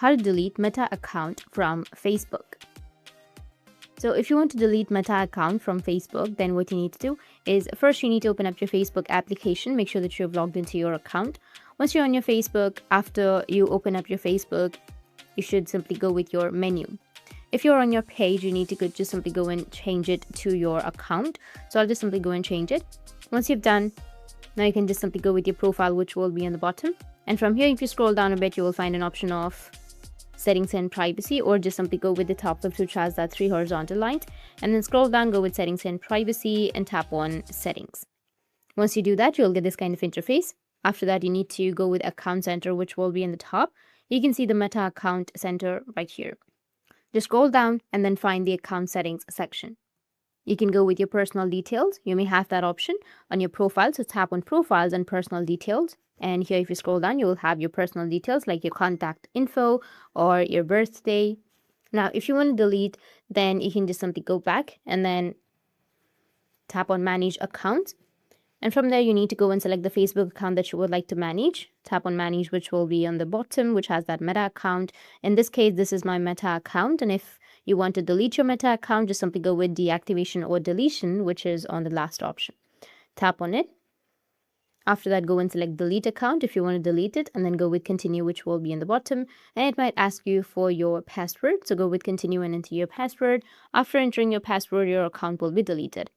how to delete Meta account from Facebook. So if you want to delete Meta account from Facebook, then what you need to do is first you need to open up your Facebook application. Make sure that you have logged into your account. Once you're on your Facebook, after you open up your Facebook, you should simply go with your menu. If you're on your page, you need to just simply go and change it to your account. So I'll just simply go and change it. Once you've done, now you can just simply go with your profile, which will be on the bottom. And from here, if you scroll down a bit, you will find an option of settings and privacy, or just simply go with the top left, which has that 3 horizontal lines, and then scroll down, go with settings and privacy, and tap on settings. Once you do that, you'll get this kind of interface. After that, you need to go with account center, which will be in the top. You can see the Meta account center right here. Just scroll down and then find the account settings section. You can go with your personal details. You may have that option on your profile, so tap on profiles and personal details. And here, if you scroll down, you will have your personal details like your contact info or your birthday. Now, if you want to delete, then you can just simply go back and then tap on manage accounts. And from there, you need to go and select the Facebook account that you would like to manage. Tap on manage, which will be on the bottom, which has that Meta account. In this case, this is my Meta account. And if you want to delete your Meta account, just simply go with deactivation or deletion, which is on the last option. Tap on it. After that, go and select delete account if you want to delete it, and then go with continue, which will be in the bottom. And it might ask you for your password. So go with continue and enter your password. After entering your password, your account will be deleted.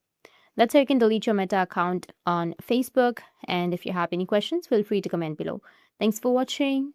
That's how you can delete your Meta account on Facebook. And if you have any questions, feel free to comment below. Thanks for watching.